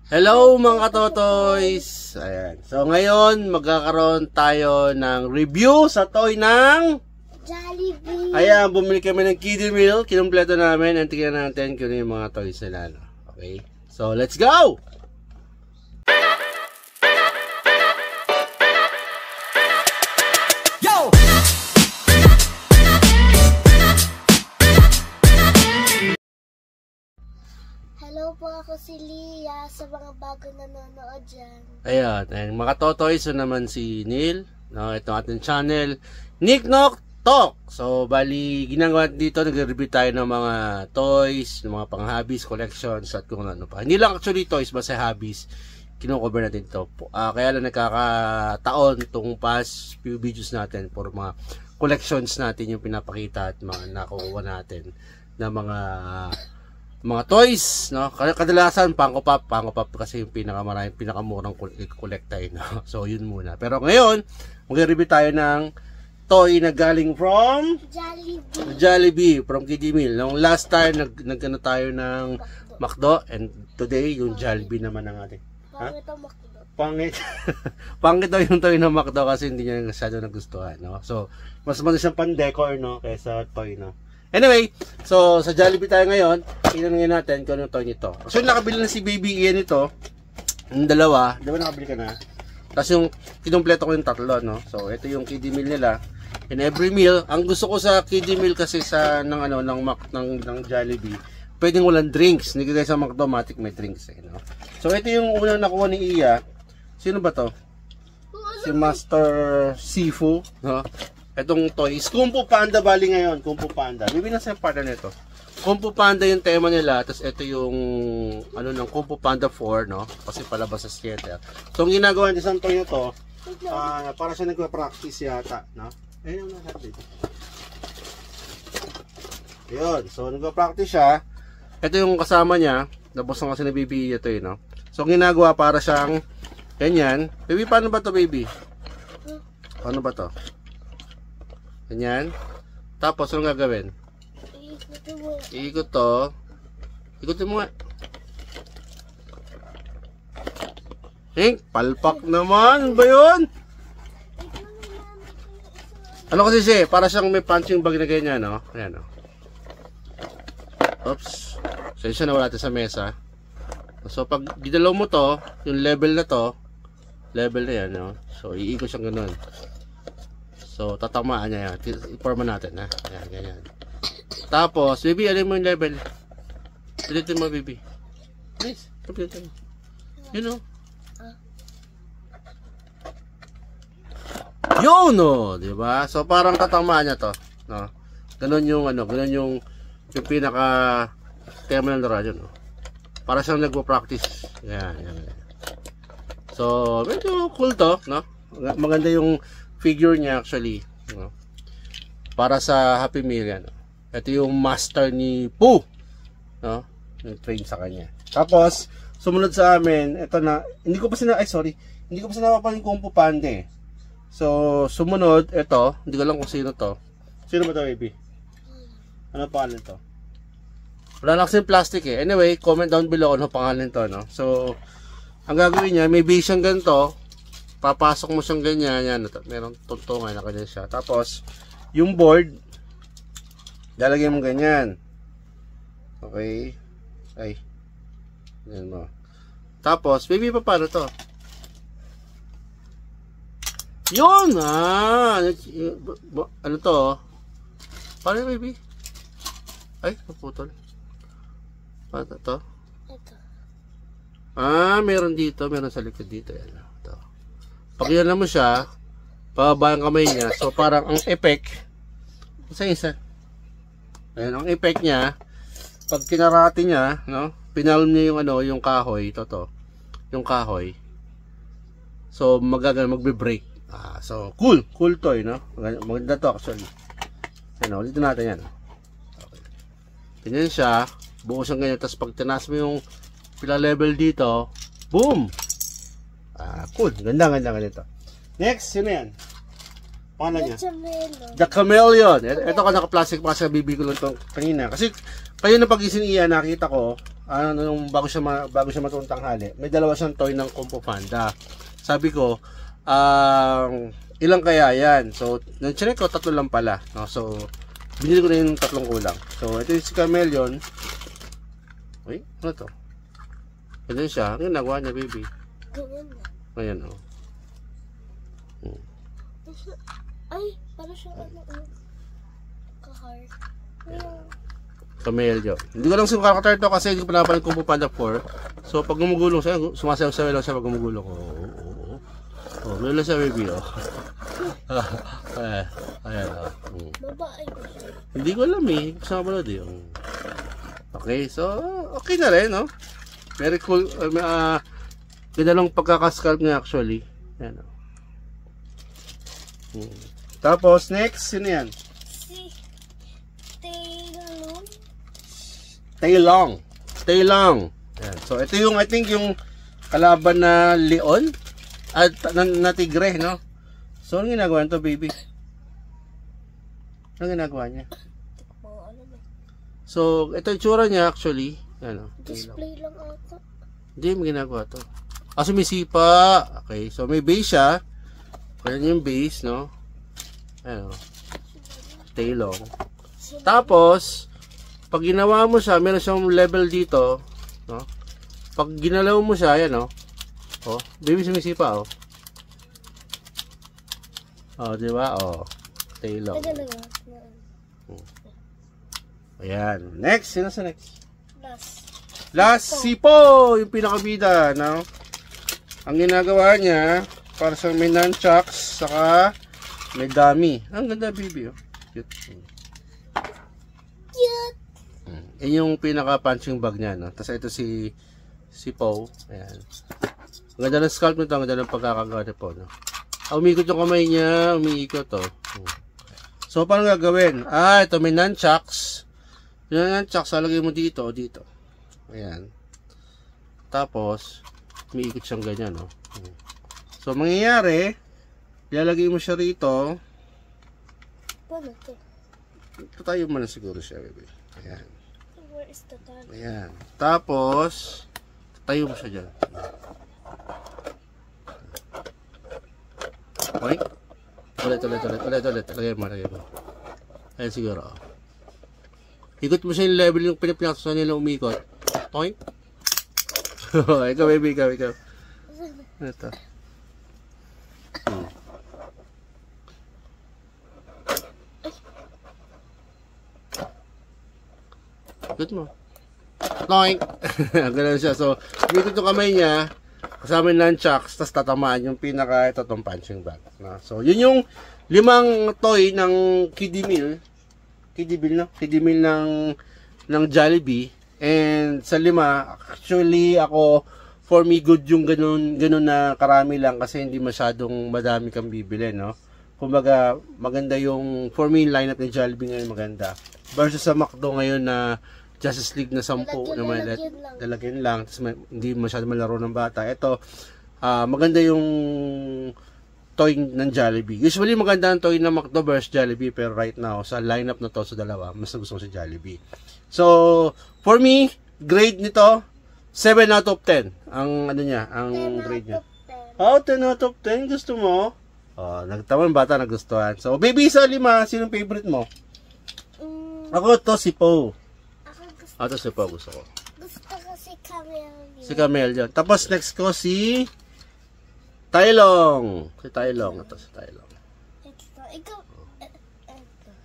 Hello mga katotoys! Ayan. So ngayon magkakaroon tayo ng review sa toy ng Jollibee. Ayan, bumili kami ng kiddie meal. Kinumpleto namin. And tingnan natin kung ano yung mga toys nila. Okay? So let's go! Hello po, ako si Lia sa mga bago nanonood dyan. Ayan, mga totoys, so naman si Neil. No, ito ating channel, Nick Nok Talk. So, bali, ginagawa dito, nag-review tayo ng mga toys, ng mga pang-hobbies, collections, at kung ano pa. Hindi lang actually toys, basta hobbies. Kino-cover natin ito. Kaya lang nagkakataon itong past few videos natin for mga collections natin yung pinapakita at mga nakukuha natin na mga toys, no? Kadalasan Funko Pop kasi yung pinakamurang collect tayo, no? So yun muna. Pero ngayon, mag-review tayo ng toy na galing from Jollibee from Kiddie Meal. Nung last time nagkano tayo ng McDo, and today yung Jollibee naman ang ating. Pangit ang McDo. Pangit daw yung toy ng McDo kasi hindi niya masyado nagustuhan, no? So mas siyang pan-decor, no, kaysa toy, no. Anyway, so sa Jollibee tayo ngayon. Tingnan natin kung ano toy nito. So nakabili na si Baby Ian ito. Yung dalawa, di ba nakabili ka na? Tapos yung kinumpleto ko yung tatlo, no? So ito yung kiddie meal nila. In every meal, ang gusto ko sa kiddie meal kasi sa ng Jollibee, pwedeng walang drinks. Hindi guys sa McDomatic may drinks, eh, no? So ito yung unang nakuha ni Iya. Sino ba to? Si Master Sifu, no? Itong toy is Kung Fu Panda bali ngayon, Kung Fu Panda. Bibilang sa partner nito. Kung Fu Panda yung tema nila, tapos ito yung ano ng Kung Fu Panda 4, no? Kasi palabas sa theater. So ang ginagawa ng isang toy nito, para siya nagpa-practice yata, no? Ayun yung nasa dito. Yun, so nagpa-practice siya. Ito yung kasama niya, tapos na kasi nabibigay ito, no? So ang ginagawa para siyang ganyan. Baby, paano ba to, baby? Paano ba to? Ganyan. Tapos, anong gagawin? Iikot to. Ikutin mo nga. Palpak naman. Ba yun? Ano kasi siya? Para siyang may punching bag na ganyan, no? Ayan, no? Oops. So, siya nawala natin sa mesa. So, pag gidalaw mo to, yung level na to, level na yan, no? So, iikot siyang ganun. So, tatamaan niya yan. I-forma natin, ha? Ayan, ganyan. Tapos, baby, alin mo yung level. Pilitin mo, baby. Nice. Pilitin mo. You know? Yun, no? Diba? So, parang tatamaan niya to. No? Ganun yung, ganun yung pinaka tema ng radyo, no? Para siyang nagpo-practice. Yan, yan. So, medyo cool to, no? Maganda yung figure niya actually, no? Para sa Happy Meal yan. Ito yung master ni Pooh, no? Nag-train sa kanya. Tapos sumunod sa amin, ito na, hindi ko pa sinapa yung Kung Fu Panda, eh. So sumunod ito, hindi ko lang kung sino to. Sino ba to, baby? Ano pangalan to? Wala na kasi plastic, eh. Anyway, comment down below ano pangalan to, no? So ang gagawin niya, may base siyang ganito. Papasok mo siyang ganyan, yan, meron tuntungan na ganyan siya. Tapos, yung board, lalagay mo ganyan. Okay. Ay. Ganyan mo. Tapos, baby, paano to? Yun! Ano to? Paano, baby? Ay, naputol. Paano to? Meron dito, meron sa likod dito. Yan. Pag yan mo siya, pababa ang kamay niya. So parang ang effect, isa. Ayan, ang effect niya, pag kinarati niya, no, pinalm niya yung yung kahoy, yung kahoy. So magbe-break. So cool toy, no. Maganda to actually. Ano, ulitin natin yan. Okay. Ganyan siya, buo siyang ganyan. Tapos pag tinaas mo yung pila level dito, boom! Cool. Ganda ganito. Next, sino yan? Paano niya? The Chameleon. Ito ka naka-plastic pa kasi bibig ko lang ito kanina. Kasi kayo na pag-isin iya, nakita ko, nung bago siya matulong tanghali, may dalawa siyang toy ng Kung Fu Panda. Sabi ko, ilang kaya yan? So, nag-check ko, 3 lang pala. No? So, binili ko na yung 3 kulang. So, ito yung si Chameleon. Uy, ano to? Ganyan siya. Ang ginagawa niya, baby. Ganyan na. Ayan, oh. Ay, para siya kahar. Chameleon. Hindi ko lang si character to kasi hindi ko pinapanood Kung Fu Panda 4. So, pag gumugulong siya, sumasayaw-sayaw lang siya pag gumugulong. Oh, meron lang siya, baby, oh. Ayan, oh. Babae ko siya. Hindi ko alam eh. Kasama pa na din. Okay, so, okay na rin, no? Very cool. Ganda lang pagkakascalp niya actually. Ayan, oh. Tapos, next, sino yan? Si Taylong. Taylong. Ayan. So, ito yung, I think, yung kalaban na leon at na tigre, no? So, anong ginagawa nito, baby? Anong ginagawa niya? So, ito yung tsura niya, actually. Ayan, Display lang ata. hindi, may ginagawa to. Sumisipa. Okay, so may base siya. Ayan yung base, no? Ayan, Taylong. Tapos, pag ginawa mo siya, meron siyang level dito, no? Pag ginalaw mo siya, ayan, no? Oh, baby sumisipa, oh. Oh, di ba? Oh, Taylong. Ayan. Next, sino sa next? Last, Sipo, yung pinakabida, no? Ang ginagawa niya, para sa may nunchucks, saka may dummy. Ang ganda, baby, oh. Cute. Cute. Yung pinaka-punching bag niya, no? Tapos ito si Po. Ayan. Ang ganda ng scalp nito, ang ganda ng pagkakagawa ni Po, no? Umikot yung kamay niya, umiikot, oh. So, paano gagawin? Ito may nunchucks. Yung nunchucks, lalagay mo dito, o dito. Ayan. Tapos, umiikot siyang ganyan, no? So, mangyayari, ilalagay mo siya rito. Paano ito? Tatayo mo na siguro siya, baby. Ayan. Where is the tag? Ayan. Tapos, tatayo mo siya dyan. Okay? Ulit. Lagay mo. Ayan siguro. Ikot mo siya yung level yung pinapinaktusan nila umikot. Okay? Ikaw, baby. Ikaw. Ito. Ikot mo. Loink! Ganun siya. So, ikot yung kamay niya. Kasama yung nunchucks, tapos tatamaan yung pinaka itong punching bag. So, yun yung 5 toy ng kiddie meal. Kiddie meal ng Jollibee. And sa 5, actually ako, for me, good yung ganun na karami lang kasi hindi masyadong madami kang bibili, no? Kumbaga, maganda yung, for me, lineup ng Jollibee ngayon maganda. Versus sa McDo ngayon na Justice League na 10 na may lalagyan lang, tapos hindi masyadong malaro ng bata. Ito, maganda yung toy ng Jollibee. Usually maganda ang toy ng McDo versus Jollibee, pero right now, sa lineup na to sa dalawa, mas gusto ko si Jollibee. So, for me, grade nito, 7 out of 10. Ang niya, ang grade niya. 10 out of 10, gusto mo? Nagtaman bata nagustuhan. So, baby, sa 5, sinong favorite mo? Ako to si Po. Ito si Po gusto ko. Gusto ko si Chameleon. Si Chameleon. Tapos next ko si Taylong. Ito si Taylong. Ikaw.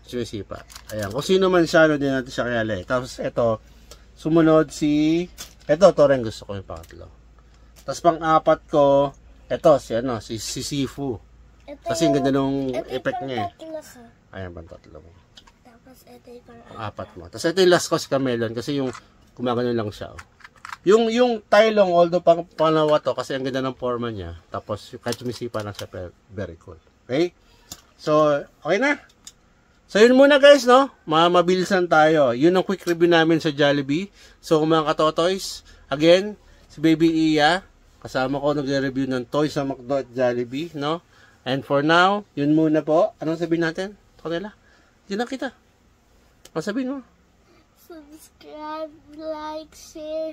Sumisipa. Ayan. Kung sino man siya, din natin siya kilala eh. Tapos ito, sumunod si, ito rin gusto ko yung pangatlo. Tapos pang-apat ko, ito si Sifu. Kasi ang ganda nung effect niya eh. Ayan, pang-tatlo mo. Tapos ito yung Pang-apat mo. Tapos ito yung last ko si Chameleon kasi yung gumagano lang siya. Oh. Yung Taylong, although pangalawa to kasi ang ganda ng forma niya. Tapos kahit sumisipa na siya, very cool. Okay? So, okay na. So, yun muna guys, no? Mabilisan tayo. Yun ang quick review namin sa Jollibee. So, kung mga katotoys, again, si Baby Iya, kasama ko nagre-review ng toys sa McDo at Jollibee, no? And for now, yun muna po. Anong sabihin natin? Kanila? Yun na kita. Ang sabihin mo? subscribe, like, share,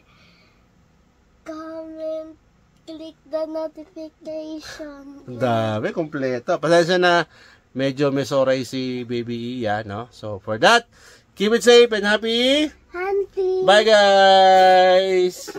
comment, click the notification. Dami, kompleto. Pasensya na medyo may soray si Baby Iya, no? So, for that, keep it safe and happy. Hunting. Bye, guys!